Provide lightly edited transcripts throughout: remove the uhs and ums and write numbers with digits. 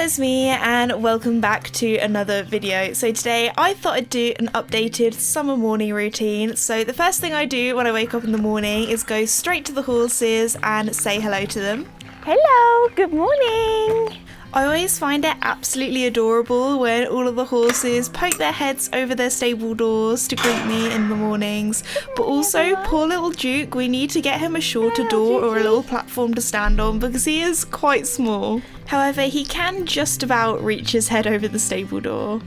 Esme and welcome back to another video. So today I thought I'd do an updated summer morning routine. So the first thing I do when I wake up in the morning is go straight to the horses and say hello to them. Hello, good morning. I always find it absolutely adorable when all of the horses poke their heads over their stable doors to greet me in the mornings. But also, poor little Duke, we need to get him a shorter door or a little platform to stand on because he is quite small. However, he can just about reach his head over the stable door.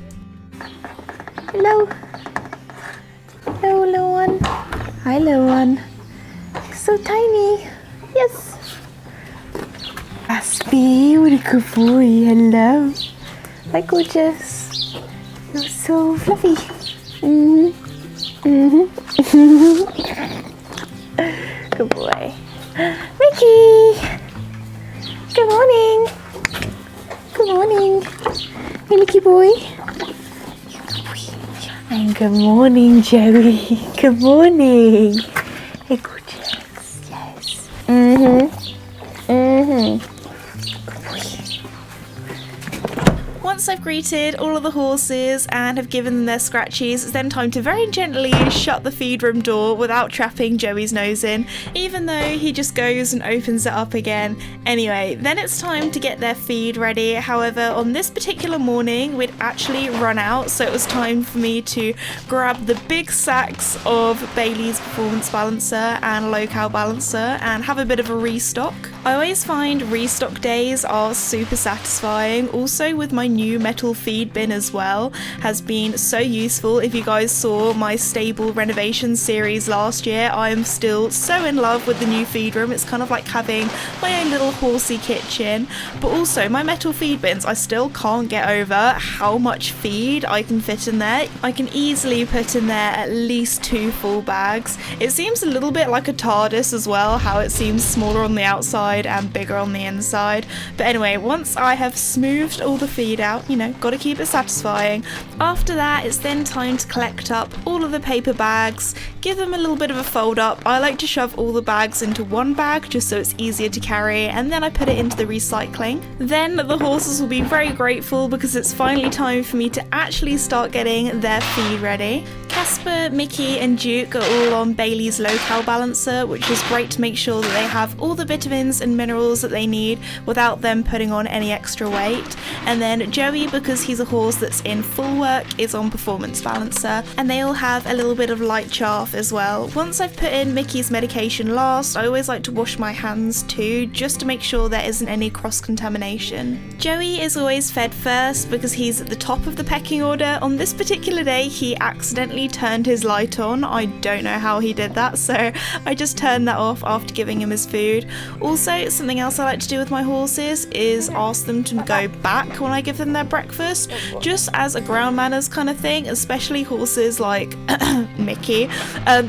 Hello. Hello, little one. Hi, little one. You're so tiny. Yes. Aspie, what a good boy. Hello. Hi, gorgeous. You're so fluffy. Good boy. Mickey. Good morning. Good morning. Hey, Mickey boy. Good boy. And good morning, Joey. Good morning. Hey, gorgeous. Yes. Once I've greeted all of the horses and have given them their scratchies, it's then time to very gently shut the feed room door without trapping Joey's nose in, even though he just goes and opens it up again. Anyway, then it's time to get their feed ready. However, on this particular morning, we'd actually run out, so it was time for me to grab the big sacks of Bailey's Performance Balancer and Low-Cal Balancer and have a bit of a restock. I always find restock days are super satisfying. Also with my new metal feed bin as well has been so useful. If you guys saw my stable renovation series last year, I am still so in love with the new feed room. It's kind of like having my own little horsey kitchen. But also my metal feed bins, I still can't get over how much feed I can fit in there. I can easily put in there at least 2 full bags. It seems a little bit like a TARDIS as well, how it seems smaller on the outside and bigger on the inside. But anyway, once I have smoothed all the feed out, you know, gotta keep it satisfying. After that, it's then time to collect up all of the paper bags, give them a little bit of a fold up. I like to shove all the bags into one bag just so it's easier to carry, and then I put it into the recycling. Then the horses will be very grateful because it's finally time for me to actually start getting their feed ready. Casper, Mickey and Duke are all on Bailey's Low-Cal Balancer, which is great to make sure that they have all the vitamins and minerals that they need without them putting on any extra weight. And then Joey, because he's a horse that's in full work, is on Performance Balancer, and they all have a little bit of light chaff as well. Once I've put in Mickey's medication last, I always like to wash my hands too, just to make sure there isn't any cross-contamination. Joey is always fed first because he's at the top of the pecking order. On this particular day, he accidentally turned his light on. I don't know how he did that, so I just turned that off after giving him his food. Also, something else I like to do with my horses is ask them to go back when I give them their breakfast, just as a ground manners kind of thing. Especially horses like Mickey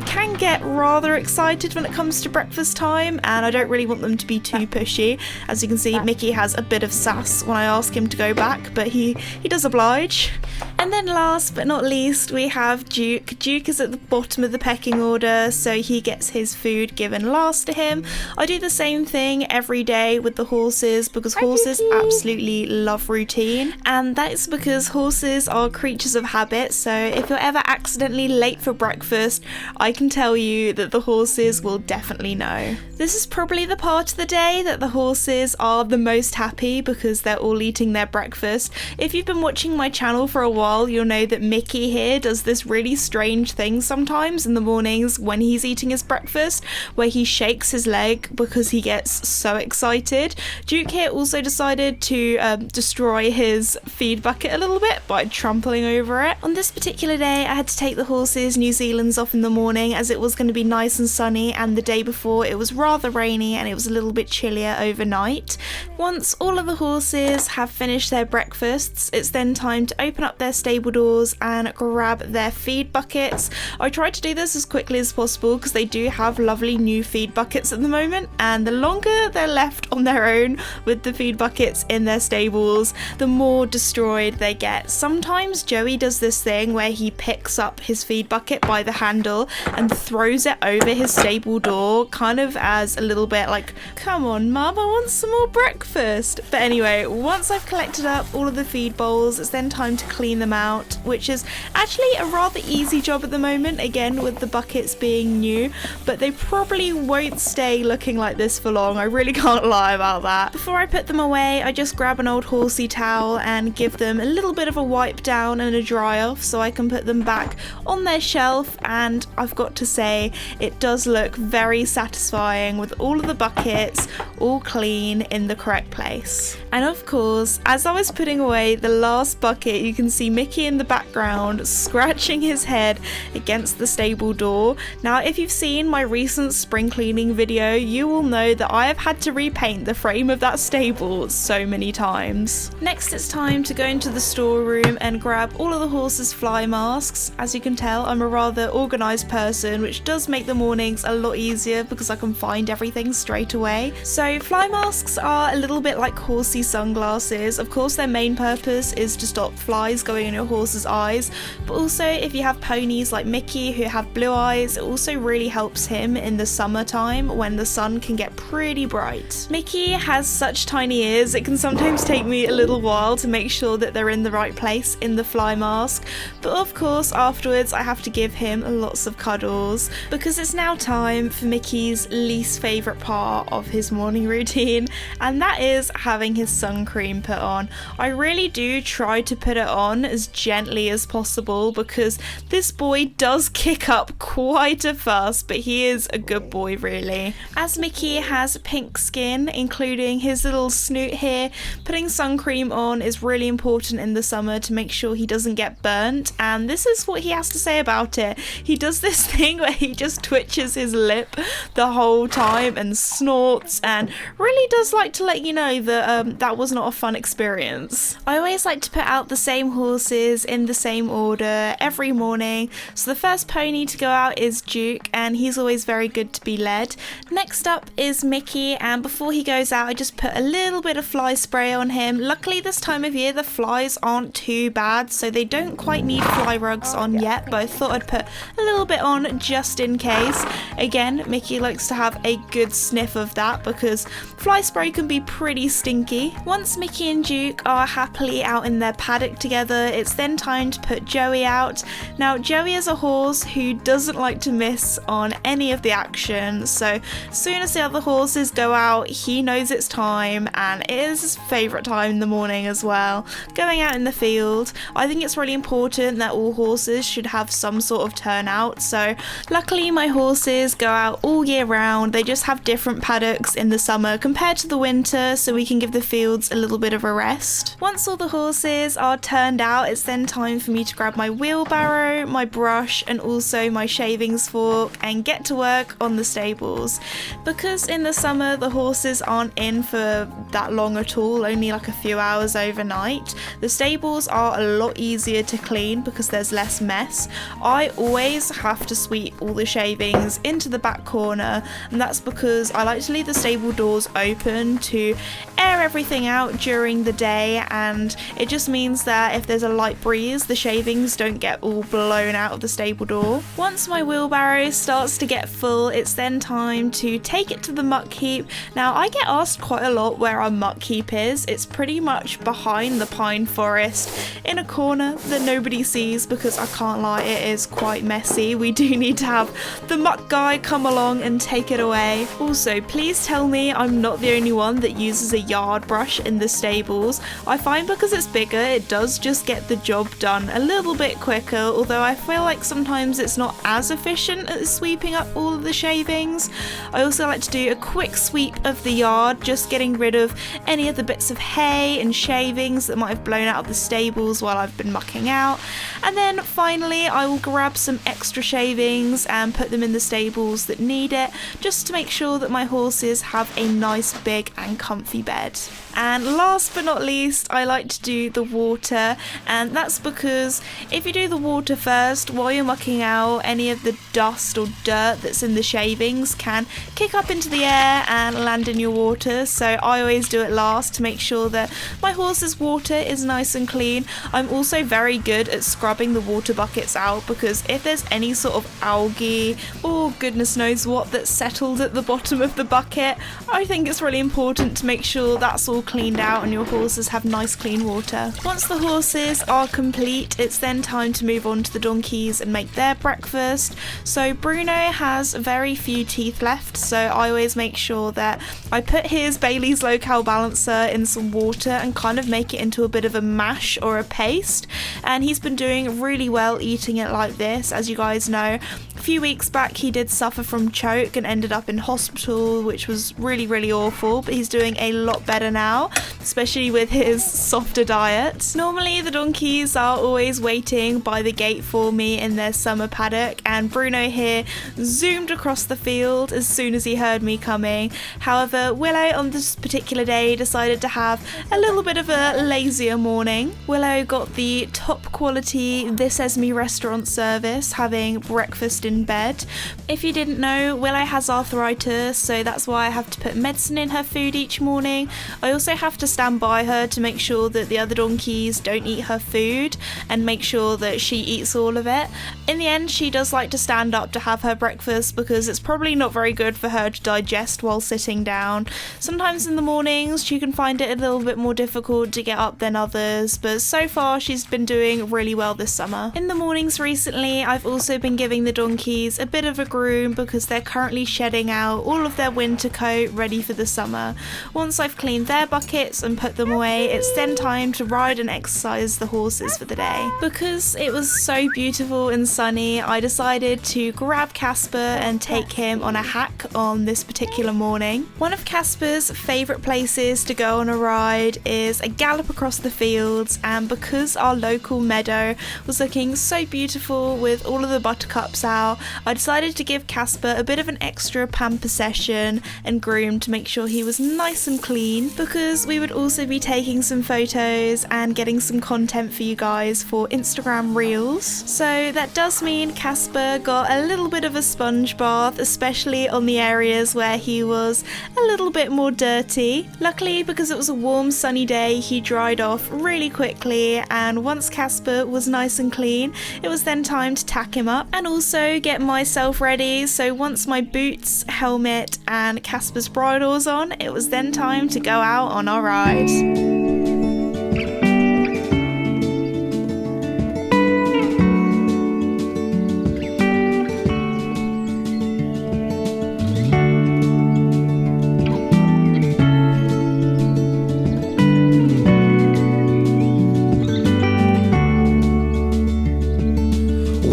can get rather excited when it comes to breakfast time, and I don't really want them to be too pushy. As you can see, Mickey has a bit of sass when I ask him to go back, but he does oblige. And then last but not least, we have Duke. Duke is at the bottom of the pecking order, so he gets his food given last to him. I do the same thing every day with the horses because horses absolutely love routine, and that is because horses are creatures of habit. So if you're ever accidentally late for breakfast, I can tell you that the horses will definitely know. This is probably the part of the day that the horses are the most happy because they're all eating their breakfast. If you've been watching my channel for a while, you'll know that Mickey here does this really strange thing sometimes in the mornings when he's eating his breakfast, where he shakes his leg because he gets so excited. Duke here also decided to destroy his feed bucket a little bit by trampling over it. On this particular day, I had to take the horses' New Zealands off in the morning as it was going to be nice and sunny, and the day before it was rather rainy and it was a little bit chillier overnight. Once all of the horses have finished their breakfasts, it's then time to open up their stable doors and grab their feed feed buckets. I tried to do this as quickly as possible because they do have lovely new feed buckets at the moment, and the longer they're left on their own with the feed buckets in their stables, the more destroyed they get. Sometimes Joey does this thing where he picks up his feed bucket by the handle and throws it over his stable door, kind of as a little bit like, come on mum, I want some more breakfast. But anyway, once I've collected up all of the feed bowls, it's then time to clean them out, which is actually a rather easy job at the moment, again with the buckets being new, but they probably won't stay looking like this for long, I really can't lie about that. Before I put them away, I just grab an old horsey towel and give them a little bit of a wipe down and a dry off so I can put them back on their shelf, and I've got to say it does look very satisfying with all of the buckets all clean in the correct place. And of course, as I was putting away the last bucket, you can see Mickey in the background scratching his head against the stable door. Now if you've seen my recent spring cleaning video, you will know that I have had to repaint the frame of that stable so many times. Next it's time to go into the storeroom and grab all of the horses' fly masks. As you can tell, I'm a rather organised person, which does make the mornings a lot easier because I can find everything straight away. So fly masks are a little bit like horsey sunglasses. Of course their main purpose is to stop flies going in your horse's eyes, but also if you have ponies like Mickey who have blue eyes, it also really helps him in the summertime when the sun can get pretty bright. Mickey has such tiny ears, it can sometimes take me a little while to make sure that they're in the right place in the fly mask, but of course afterwards I have to give him lots of cuddles because it's now time for Mickey's least favourite part of his morning routine, and that is having his sun cream put on. I really do try to put it on as gently as possible because this boy does kick up quite a fuss, but he is a good boy really. As Mickey has pink skin, including his little snoot here, putting sun cream on is really important in the summer to make sure he doesn't get burnt, and this is what he has to say about it. He does this thing where he just twitches his lip the whole time and snorts and really does like to let you know that that was not a fun experience. I always like to put out the same horses in the same order every morning. So the first pony to go out is Duke, and he's always very good to be led. Next up is Mickey, and before he goes out I just put a little bit of fly spray on him. Luckily this time of year the flies aren't too bad, so they don't quite need fly rugs on yet, but I thought I'd put a little bit on just in case. Again, Mickey likes to have a good sniff of that because fly spray can be pretty stinky. Once Mickey and Duke are happily out in their paddock together, it's then time to put Joey out. Now Joey is a horse who doesn't like to miss on any of the action, so as soon as the other horses go out he knows it's time, and it is his favourite time in the morning as well, going out in the field. I think it's really important that all horses should have some sort of turnout, so luckily my horses go out all year round. They just have different paddocks in the summer compared to the winter, so we can give the fields a little bit of a rest. Once all the horses are turned out, it's then time for me to grab my wheelbarrow, my brush and also my shavings fork and get to work on the stables. Because in the summer the horses aren't in for that long at all, only like a few hours overnight, the stables are a lot easier to clean because there's less mess. I always have to sweep all the shavings into the back corner, and that's because I like to leave the stable doors open to air everything out during the day, and it just means that if there's a light breeze the shavings don't get all blown out of the stable door. Once my wheelbarrow starts to get full, it's then time to take it to the muck heap. Now I get asked quite a lot where our muck heap is. It's pretty much behind the pine forest in a corner that nobody sees because I can't lie, it is quite messy. We do need to have the muck guy come along and take it away. Also, please tell me I'm not the only one that uses a yard brush in the stables. I find because it's bigger it does just get the job done a little bit quicker, although I feel like sometimes it's not as efficient as sweeping up all of the shavings. I also like to do a quick sweep of the yard, just getting rid of any of the bits of hay and shavings that might have blown out of the stables while I've been mucking out. And then finally I will grab some extra shavings and put them in the stables that need it, just to make sure that my horses have a nice big and comfy bed. And last but not least, I like to do the water, and that's because if you do the water water first. While you're mucking out, any of the dust or dirt that's in the shavings can kick up into the air and land in your water, so I always do it last to make sure that my horse's water is nice and clean. I'm also very good at scrubbing the water buckets out, because if there's any sort of algae or goodness knows what that's settled at the bottom of the bucket, I think it's really important to make sure that's all cleaned out and your horses have nice clean water. Once the horses are complete, it's then time to move on to the donkeys and make their breakfast. So Bruno has very few teeth left, so I always make sure that I put his Bailey's Low-Cal Balancer in some water and kind of make it into a bit of a mash or a paste, and he's been doing really well eating it like this. As you guys know, a few weeks back he did suffer from choke and ended up in hospital, which was really awful, but he's doing a lot better now, especially with his softer diet. Normally the donkeys are always waiting by the gate for me in their summer paddock, and Bruno here zoomed across the field as soon as he heard me coming. However, Willow on this particular day decided to have a little bit of a lazier morning. Willow got the top quality This Esme restaurant service, having breakfast in bed. If you didn't know, Willow has arthritis, so that's why I have to put medicine in her food each morning. I also have to stand by her to make sure that the other donkeys don't eat her food and make sure that she eats all of it. In the end, she does like to stand up to have her breakfast because it's probably not very good for her to digest while sitting down. Sometimes in the mornings she can find it a little bit more difficult to get up than others, but so far she's been doing really well this summer. In the mornings recently, I've also been giving the donkeys a bit of a groom because they're currently shedding out all of their winter coat ready for the summer. Once I've cleaned their buckets and put them away, it's then time to ride and exercise the horses for the day. Because it was so beautiful and sunny, I decided to grab Casper and take him on a hack on this particular morning. One of Casper's favourite places to go on a ride is a gallop across the fields, and because our local meadow was looking so beautiful with all of the buttercups out, I decided to give Casper a bit of an extra pamper session and groom to make sure he was nice and clean, because we would also be taking some photos and getting some content for you guys for Instagram Reels. So that does mean Casper got a little bit of a sponge bath, especially on the areas where he was a little bit more dirty. Luckily, because it was a warm sunny day, he dried off really quickly, and once Casper was nice and clean, it was then time to tack him up and also get myself ready. So once my boots, helmet and Casper's bridle's on, it was then time to go out on our ride.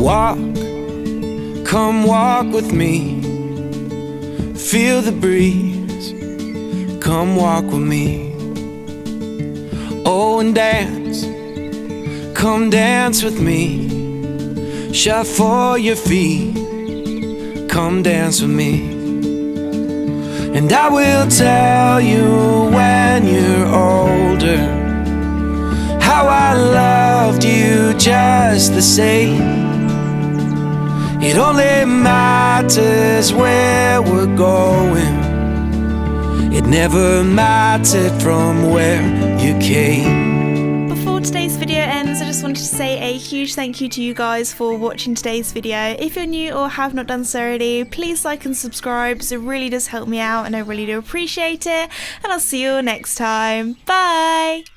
Walk, come walk with me. Feel the breeze, come walk with me. Oh, and dance, come dance with me. Shuffle your feet, come dance with me. And I will tell you when you're older how I loved you just the same. It only matters where we're going. It never mattered from where you came. Before today's video ends, I just wanted to say a huge thank you to you guys for watching today's video. If you're new or have not done so already, please like and subscribe, because it really does help me out and I really do appreciate it. And I'll see you all next time. Bye!